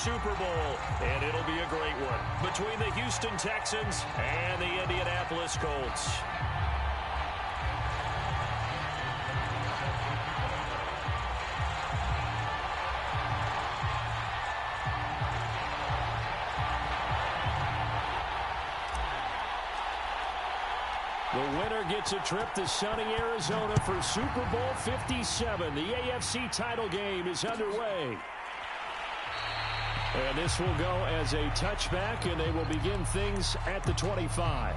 Super Bowl, and it'll be a great one between the Houston Texans and the Indianapolis Colts. The winner gets a trip to sunny Arizona for Super Bowl 57. The AFC title game is underway. And this will go as a touchback, and they will begin things at the 25.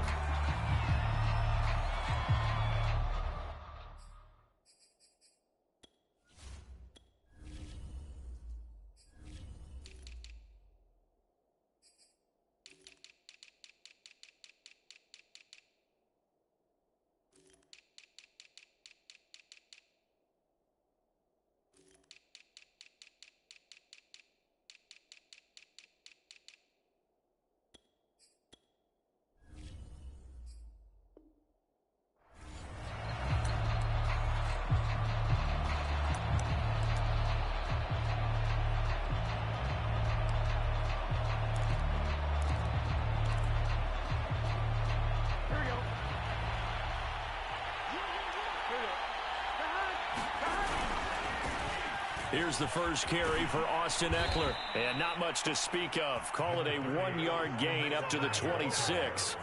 Here's the first carry for Austin Eckler. And not much to speak of. Call it a 1-yard gain up to the 26.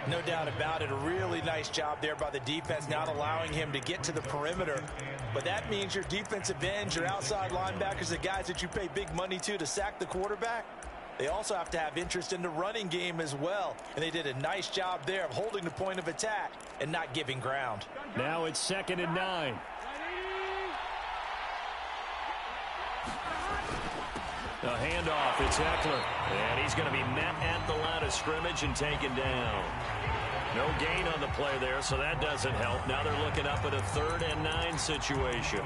No doubt about it. A really nice job there by the defense, not allowing him to get to the perimeter. But that means your defensive ends, your outside linebackers, the guys that you pay big money to sack the quarterback, they also have to have interest in the running game as well. And they did a nice job there of holding the point of attack and not giving ground. Now it's 2nd and 9. The handoff, it's Eckler. And he's going to be met at the line of scrimmage and taken down. No gain on the play there, so that doesn't help. Now they're looking up at a 3rd and 9 situation.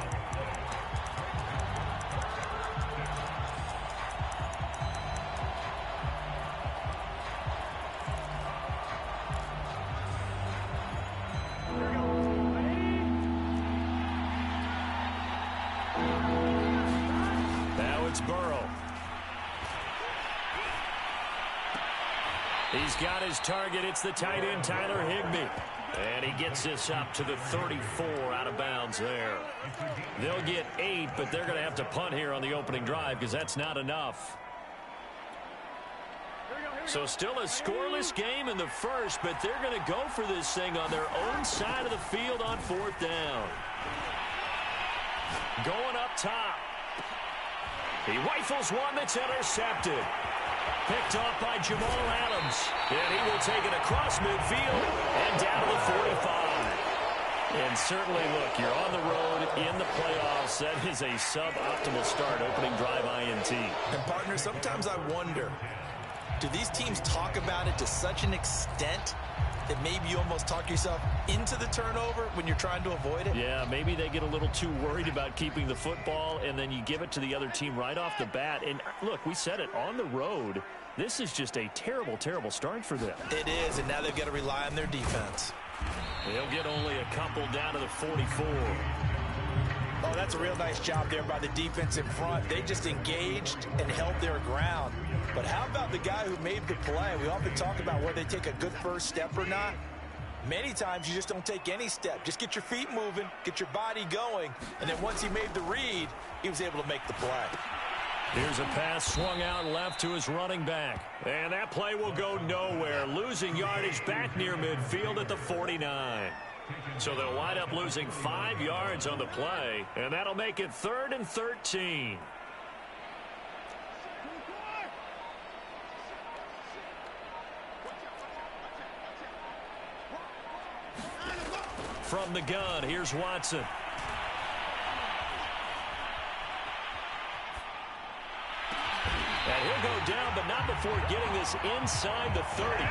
Now it's Burrow. He's got his target. It's the tight end, Tyler Higbee. And he gets this up to the 34 out of bounds there. They'll get 8, but they're going to have to punt here on the opening drive because that's not enough. So still a scoreless game in the first, but they're going to go for this thing on their own side of the field on 4th down. Going up top. He rifles one that's intercepted. Picked off by Jamal Adams. And he will take it across midfield and down to the 45. And certainly, look, you're on the road in the playoffs. That is a suboptimal start, opening drive INT. And, partner, sometimes I wonder, do these teams talk about it to such an extent that maybe you almost talk yourself into the turnover when you're trying to avoid it? Yeah, maybe they get a little too worried about keeping the football, and then you give it to the other team right off the bat. And, look, we said it, on the road, this is just a terrible, terrible start for them. It is, and now they've got to rely on their defense. They'll get only a couple down to the 44. Oh, that's a real nice job there by the defense in front. They just engaged and held their ground. But how about the guy who made the play? We often talk about whether they take a good first step or not. Many times you just don't take any step. Just get your feet moving, get your body going, and then once he made the read, he was able to make the play. Here's a pass swung out left to his running back. And that play will go nowhere. Losing yardage back near midfield at the 49. So they'll wind up losing 5 yards on the play, and that'll make it 3rd and 13. From the gun, here's Watson. And he'll go down, but not before getting this inside the 30.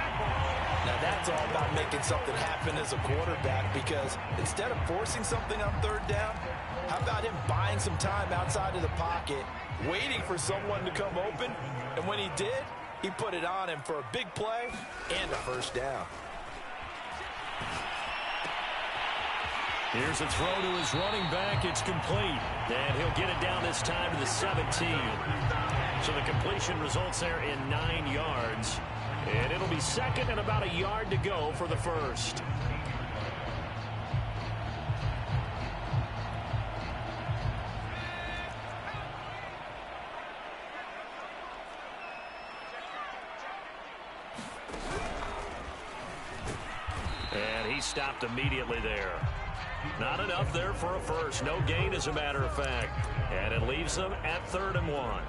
Now that's all about making something happen as a quarterback, because instead of forcing something on 3rd down, how about him buying some time outside of the pocket, waiting for someone to come open, and when he did, he put it on him for a big play and a first down. Here's a throw to his running back. It's complete. And he'll get it down this time to the 17. So the completion results there in 9 yards. And it'll be second and about a yard to go for the first. And he stopped immediately there. Not enough there for a first. No gain, as a matter of fact. And it leaves them at 3rd and 1.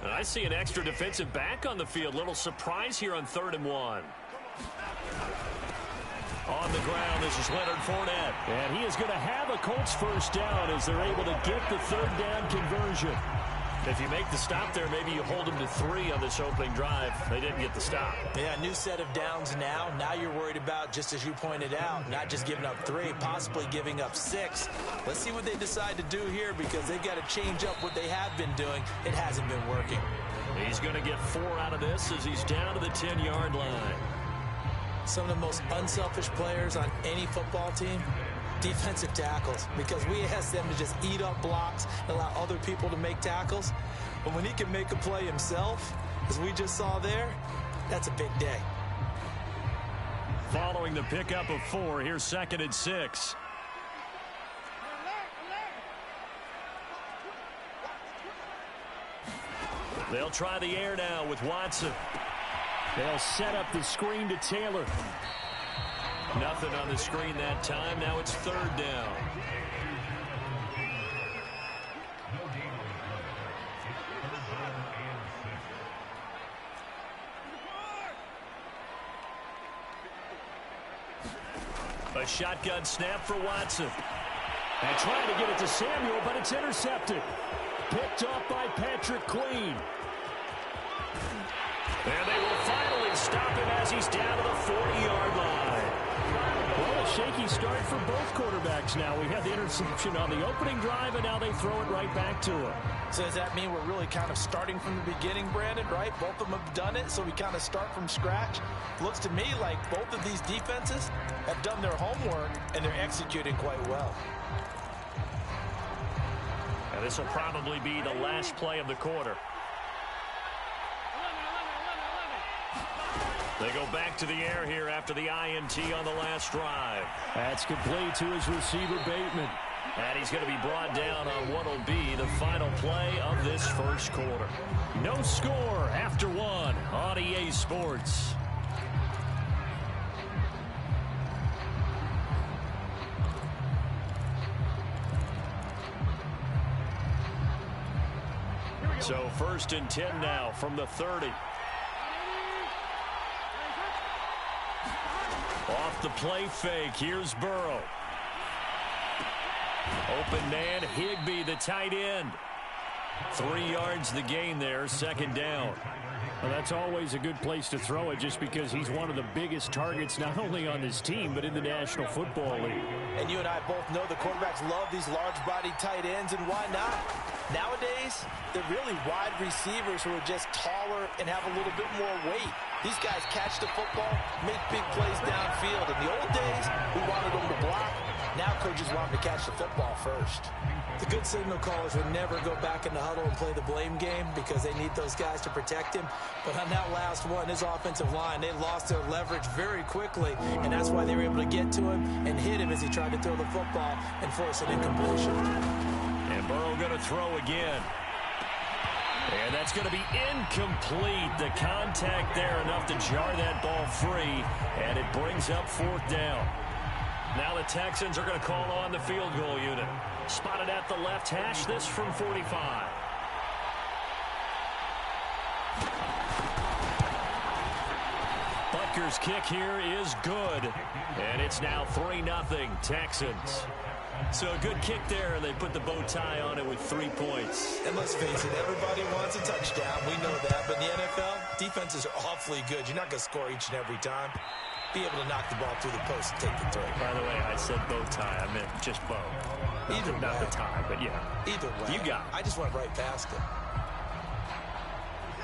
And I see an extra defensive back on the field. Little surprise here on 3rd and 1. On the ground, this is Leonard Fournette. And he is going to have a Colts first down as they're able to get the 3rd down conversion. If you make the stop there, maybe you hold them to 3 on this opening drive. They didn't get the stop. Yeah, new set of downs now. Now you're worried about, just as you pointed out, not just giving up 3, possibly giving up 6. Let's see what they decide to do here, because they've got to change up what they have been doing. It hasn't been working. He's going to get 4 out of this as he's down to the 10-yard line. Some of the most unselfish players on any football team, defensive tackles, because we ask them to just eat up blocks and allow other people to make tackles. But when he can make a play himself, as we just saw there, that's a big day. Following the pickup of 4, here's 2nd and 6. They'll try the air now with Watson. They'll set up the screen to Taylor. Nothing on the screen that time. Now it's 3rd down. A shotgun snap for Watson. And trying to get it to Samuel, but it's intercepted. Picked off by Patrick Queen. And they will finally stop him as he's down to the 40-yard line. Well, a shaky start for both quarterbacks now. We had the interception on the opening drive, and now they throw it right back to him. So does that mean we're really kind of starting from the beginning, Brandon, right? Both of them have done it, so we kind of start from scratch. Looks to me like both of these defenses have done their homework, and they're executing quite well. And this will probably be the last play of the quarter. They go back to the air here after the INT on the last drive. That's complete to his receiver, Bateman. And he's going to be brought down on what will be the final play of this first quarter. No score after 1 on EA Sports. So 1st and 10 now from the 30. Off the play fake, here's Burrow. Open man, Higbee, the tight end. 3 yards the gain there, 2nd down. Well, that's always a good place to throw it, just because he's one of the biggest targets not only on his team but in the National Football League. And you and I both know the quarterbacks love these large-bodied tight ends, and why not? Nowadays, they're really wide receivers who are just taller and have a little bit more weight. These guys catch the football, make big plays downfield. In the old days, we wanted them to block. Now coaches want them to catch the football first. The good signal callers would never go back in the huddle and play the blame game because they need those guys to protect him. But on that last one, his offensive line, they lost their leverage very quickly, and that's why they were able to get to him and hit him as he tried to throw the football and force an incompletion. And Burrow going to throw again. And that's going to be incomplete. The contact there enough to jar that ball free, and it brings up 4th down. Now the Texans are going to call on the field goal unit. Spotted at the left hash, this from 45. Butker's kick here is good. And it's now 3-0 Texans. So a good kick there, and they put the bow tie on it with 3 points. And let's face it, everybody wants a touchdown. We know that. But in the NFL, defenses are awfully good. You're not going to score each and every time. Be able to knock the ball through the post and take the throw. By the way, I said bow tie. I meant just bow. Either way. Not the tie, but yeah. Either way. You got it. I just went right past it.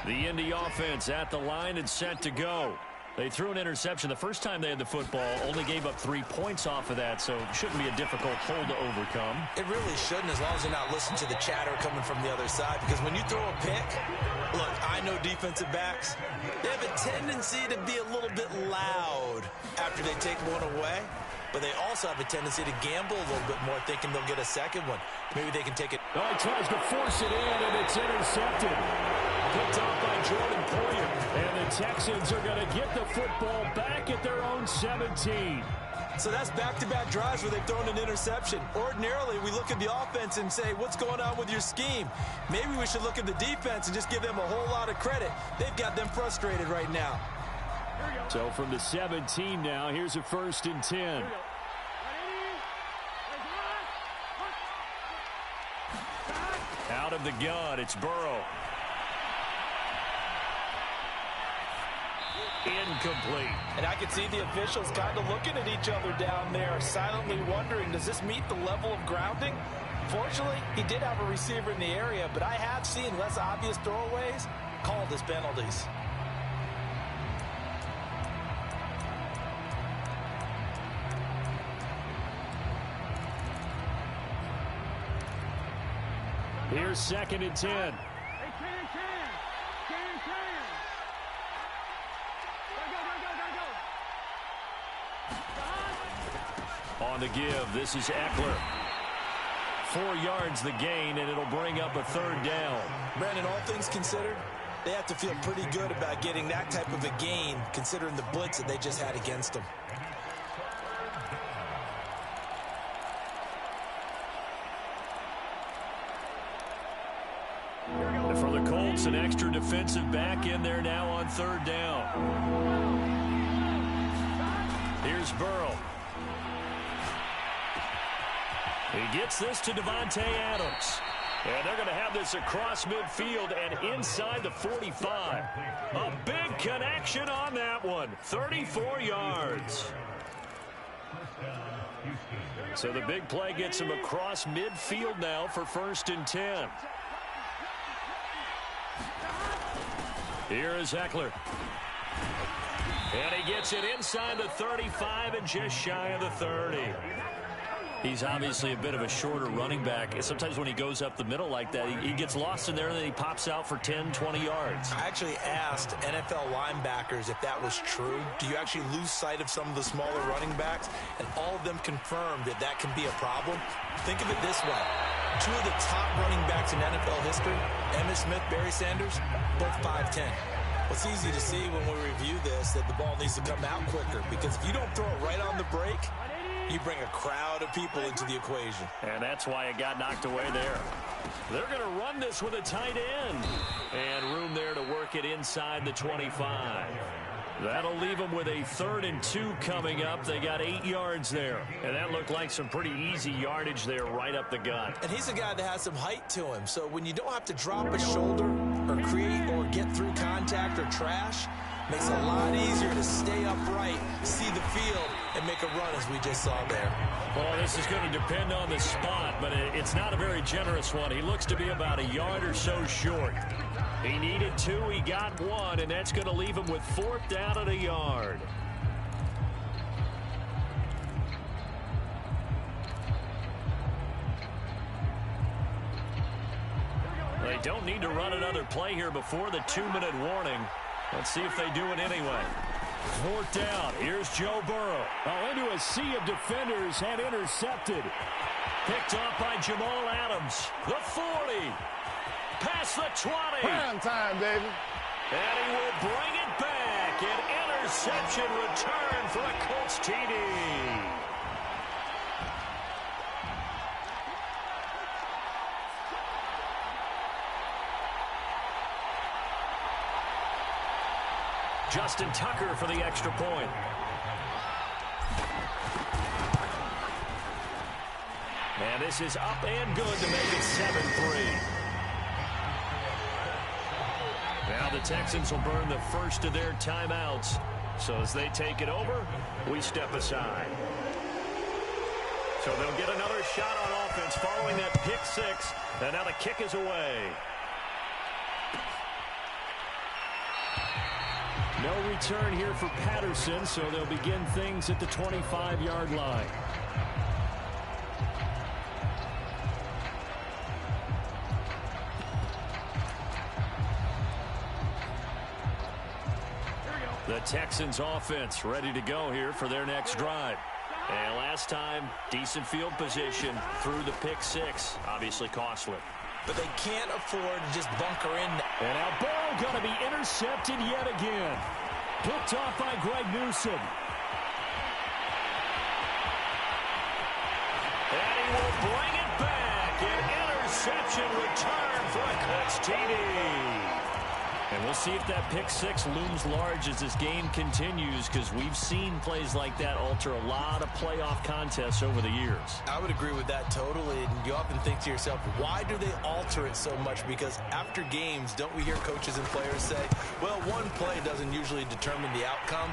The Indy offense at the line and set to go. They threw an interception the first time they had the football, only gave up 3 points off of that, so it shouldn't be a difficult hole to overcome. It really shouldn't, as long as you're not listening to the chatter coming from the other side, because when you throw a pick, look, I know defensive backs, they have a tendency to be a little bit loud after they take one away, but they also have a tendency to gamble a little bit more, thinking they'll get a second one. Maybe they can take it. Oh, he tries to force it in, and it's intercepted. Picked off by Jordan Poyer. And the Texans are going to get the football back at their own 17. So that's back-to-back drives where they've thrown an interception. Ordinarily, we look at the offense and say, what's going on with your scheme? Maybe we should look at the defense and just give them a whole lot of credit. They've got them frustrated right now. So from the 17 now, here's a 1st and 10. Out of the gun, it's Burrow. Incomplete. And I can see the officials kind of looking at each other down there, silently wondering, does this meet the level of grounding? Fortunately, he did have a receiver in the area, but I have seen less obvious throwaways called as penalties. Here's 2nd and 10. On the give, this is Eckler. 4 yards the gain, and it'll bring up a 3rd down. Brandon, all things considered, they have to feel pretty good about getting that type of a gain, considering the blitz that they just had against them. And for the Colts, an extra defensive back in there now on 3rd down. Here's Burrow. He gets this to Davante Adams. And they're going to have this across midfield and inside the 45. A big connection on that one. 34 yards. So the big play gets him across midfield now for 1st and 10. Here is Eckler. And he gets it inside the 35 and just shy of the 30. He's obviously a bit of a shorter running back. Sometimes when he goes up the middle like that, he gets lost in there and then he pops out for 10, 20 yards. I actually asked NFL linebackers if that was true. Do you actually lose sight of some of the smaller running backs? And all of them confirmed that that can be a problem. Think of it this way. 2 of the top running backs in NFL history, Emmitt Smith, Barry Sanders, both 5'10". It's easy to see when we review this that the ball needs to come out quicker, because if you don't throw it right on the break, you bring a crowd of people into the equation. And that's why it got knocked away there. They're going to run this with a tight end. And room there to work it inside the 25. That'll leave them with a 3rd and 2 coming up. They got 8 yards there. And that looked like some pretty easy yardage there right up the gut. And he's a guy that has some height to him. So when you don't have to drop a shoulder or create or get through contact or trash, makes it a lot easier to stay upright, see the field, and make a run as we just saw there. Well, this is going to depend on the spot, but it's not a very generous one. He looks to be about a yard or so short. He needed 2, he got 1, and that's going to leave him with 4th down at a yard. They don't need to run another play here before the 2-minute warning. Let's see if they do it anyway. 4th down. Here's Joe Burrow. Oh, into a sea of defenders and intercepted. Picked off by Jamal Adams. The 40. Past the 20. Prime time, baby. And he will bring it back. An interception return for a Colts TD. Justin Tucker for the extra point. And this is up and good to make it 7-3. Now the Texans will burn the first of their timeouts. So as they take it over, we step aside. So they'll get another shot on offense following that pick 6. And now the kick is away. No return here for Patterson, so they'll begin things at the 25-yard line. The Texans offense ready to go here for their next drive. And last time, decent field position through the pick six. Obviously costly. But they can't afford to just bunker in. And now Burrow going to be intercepted yet again. Picked off by Greg Newsome. And he will bring it back. An interception return for a Colts TD. And we'll see if that pick six looms large as this game continues, because we've seen plays like that alter a lot of playoff contests over the years. I would agree with that totally. And you often think to yourself, why do they alter it so much? Because after games, don't we hear coaches and players say, well, one play doesn't usually determine the outcome.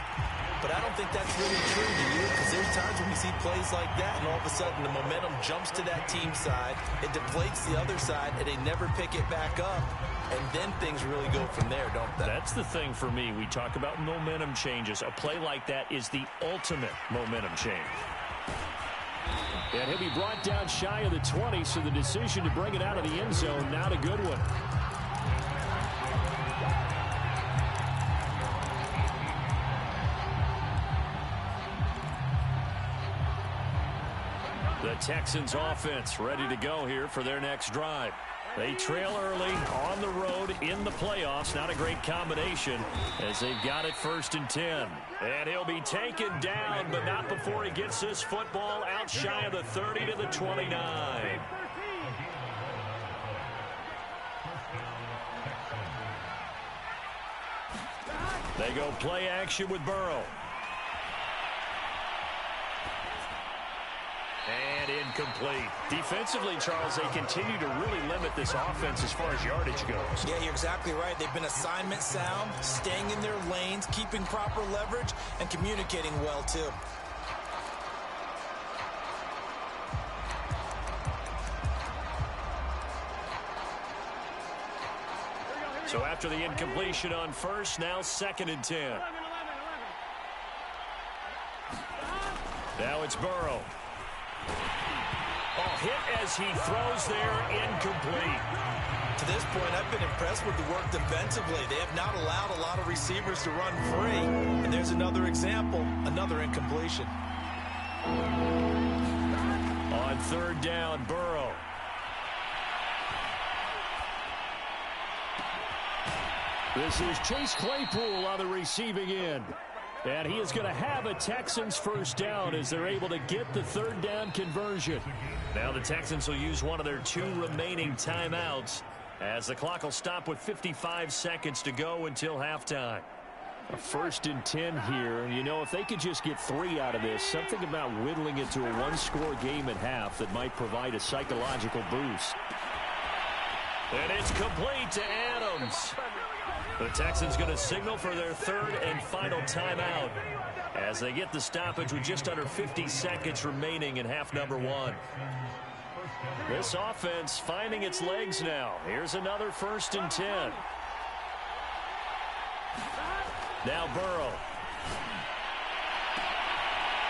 But I don't think that's really true, do you? Because there's times when we see plays like that, and all of a sudden the momentum jumps to that team side, it deflates the other side, and they never pick it back up. And then things really go from there, don't they? That's the thing for me. We talk about momentum changes. A play like that is the ultimate momentum change. And he'll be brought down shy of the 20, so the decision to bring it out of the end zone, not a good one. The Texans offense ready to go here for their next drive. They trail early on the road in the playoffs. Not a great combination as they've got it 1st and 10. And he'll be taken down, but not before he gets this football out shy of the 30 to the 29. They go play action with Burrow. And incomplete. Defensively, Charles, they continue to really limit this offense as far as yardage goes. Yeah, you're exactly right. They've been assignment sound, staying in their lanes, keeping proper leverage, and communicating well, too. So after the incompletion on first, now 2nd and 10. Now it's Burrow. Oh, hit as he throws there, incomplete. To this point, I've been impressed with the work defensively. They have not allowed a lot of receivers to run free. And there's another example, another incompletion. On 3rd down, Burrow. This is Chase Claypool on the receiving end. And he is going to have a Texans 1st down as they're able to get the 3rd down conversion. Now the Texans will use one of their 2 remaining timeouts as the clock will stop with 55 seconds to go until halftime. A 1st and 10 here. And, you know, if they could just get 3 out of this, something about whittling it to a 1-score game at half that might provide a psychological boost. And it's complete to Adams. The Texans going to signal for their 3rd and final timeout as they get the stoppage with just under 50 seconds remaining in half number 1. This offense finding its legs now. Here's another 1st and 10. Now Burrow.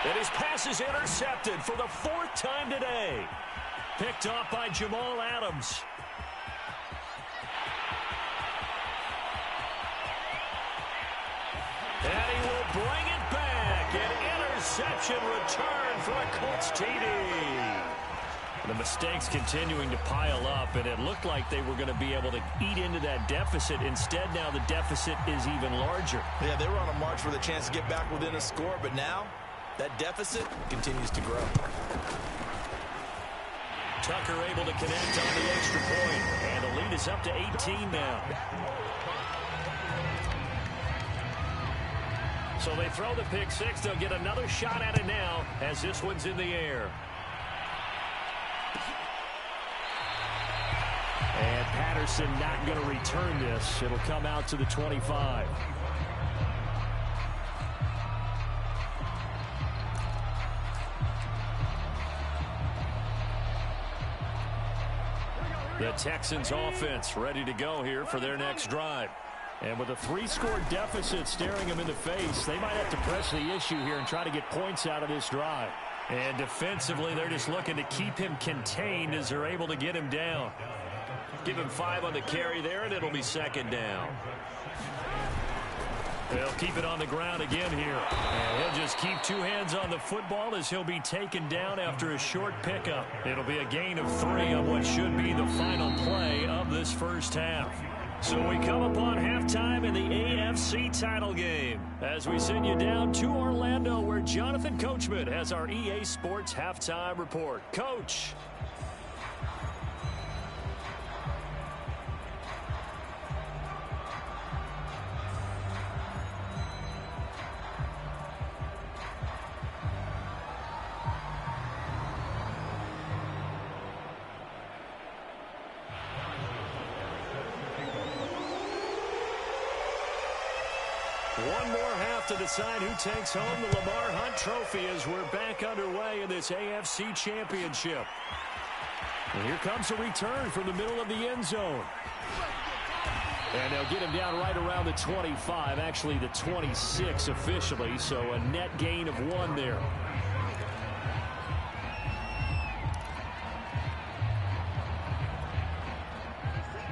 And his pass is intercepted for the 4th time today. Picked off by Jamal Adams. And he will bring it back. An interception return for a Colts TD. The mistakes continuing to pile up, and it looked like they were going to be able to eat into that deficit. Instead, now the deficit is even larger. Yeah, they were on a march for the chance to get back within a score, but now that deficit continues to grow. Tucker able to connect on the extra point, and the lead is up to 18 now. So they throw the pick six. They'll get another shot at it now as this one's in the air. And Patterson not going to return this. It'll come out to the 25. The Texans offense ready to go here for their next drive. And with a 3-score deficit staring him in the face, they might have to press the issue here and try to get points out of this drive. And defensively, they're just looking to keep him contained as they're able to get him down. Give him 5 on the carry there, and it'll be second down. They'll keep it on the ground again here. And he'll just keep 2 hands on the football as he'll be taken down after a short pickup. It'll be a gain of 3 on what should be the final play of this first half. So we come upon halftime in the AFC title game as we send you down to Orlando, where Jonathan Coachman has our EA Sports halftime report. Coach. One more half to decide who takes home the Lamar Hunt Trophy as we're back underway in this AFC Championship. And here comes a return from the middle of the end zone. And they'll get him down right around the 25, actually the 26 officially, so a net gain of 1 there.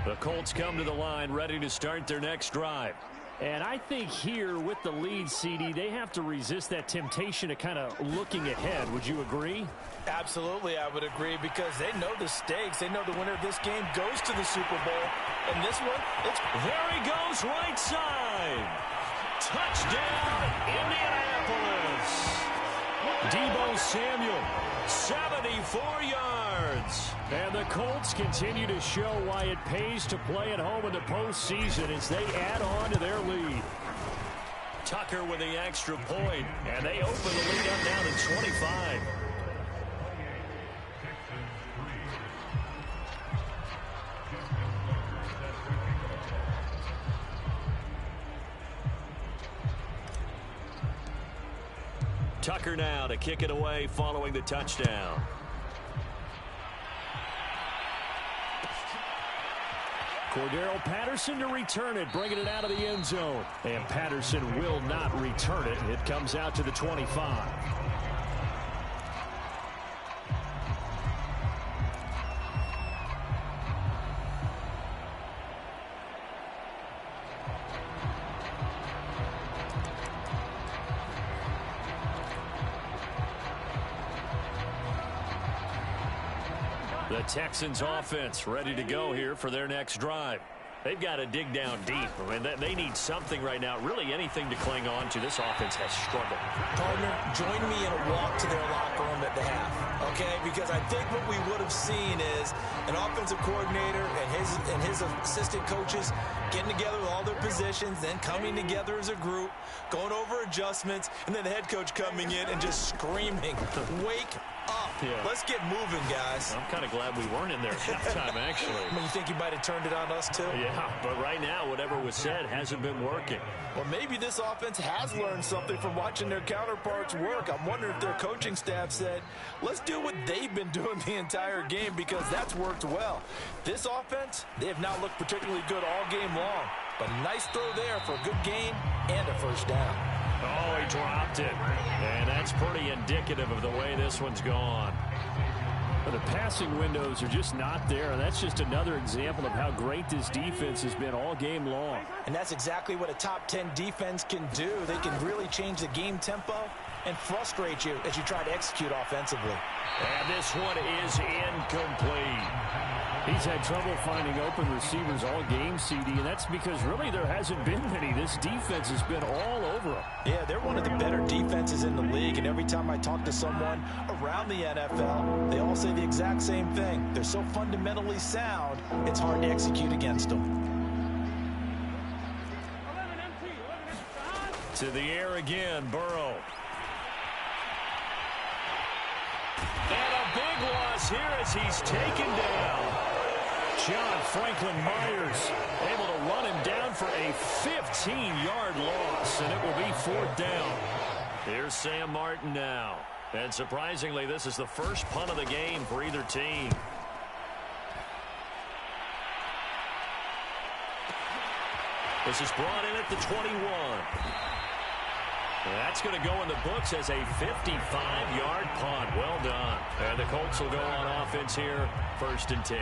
The Colts come to the line ready to start their next drive. And I think here with the lead, CD, they have to resist that temptation to kind of looking ahead. Would you agree? Absolutely, I would agree, because they know the stakes. They know the winner of this game goes to the Super Bowl. And this one, it's... There he goes, right side. Touchdown, Indianapolis. Deebo Samuel, 74 yards. And the Colts continue to show why it pays to play at home in the postseason as they add on to their lead. Tucker with the extra point, and they open the lead up down to 25. Tucker now to kick it away following the touchdown. Cordero Patterson to return it, bringing it out of the end zone. And Patterson will not return it. It comes out to the 25. The Texans offense ready to go here for their next drive. They've got to dig down deep. I mean, they need something right now, really anything to cling on to. This offense has struggled. Partner, join me in a walk to their locker room at the half, okay? Because I think what we would have seen is an offensive coordinator and his assistant coaches getting together with all their positions, then coming together as a group, going over adjustments, and then the head coach coming in and just screaming, wake up. Yeah. Let's get moving, guys. I'm kind of glad we weren't in there at halftime, actually. I mean, you think you might have turned it on us, too? Yeah, but right now, whatever was said hasn't been working. Well, maybe this offense has learned something from watching their counterparts work. I'm wondering if their coaching staff said, let's do what they've been doing the entire game, because that's worked well. This offense, they have not looked particularly good all game long. But nice throw there for a good gain and a first down. Oh, he dropped it. And that's pretty indicative of the way this one's gone. But the passing windows are just not there. And that's just another example of how great this defense has been all game long. And that's exactly what a top 10 defense can do. They can really change the game tempo and frustrate you as you try to execute offensively. And this one is incomplete. He's had trouble finding open receivers all game, CD, and that's because really there hasn't been many. This defense has been all over them. Yeah, they're one of the better defenses in the league, and every time I talk to someone around the NFL, they all say the exact same thing. They're so fundamentally sound, it's hard to execute against them. To the air again, Burrow. And a big loss here as he's taken down. John Franklin Myers able to run him down for a 15-yard loss, and it will be 4th down. Here's Sam Martin now. And surprisingly, this is the first punt of the game for either team. This is brought in at the 21. That's going to go in the books as a 55-yard punt. Well done. And the Colts will go on offense here, 1st and 10.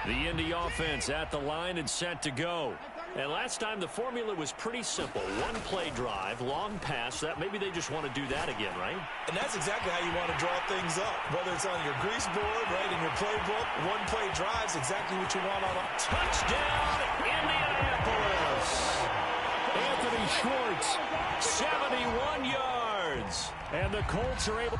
The Indy offense at the line and set to go. And last time the formula was pretty simple. One play drive, long pass. That maybe they just want to do that again, right? And that's exactly how you want to draw things up. Whether it's on your grease board, right, in your playbook, one play drive's exactly what you want on a touchdown, Indianapolis. Anthony Schwartz, 71 yards. and the Colts are able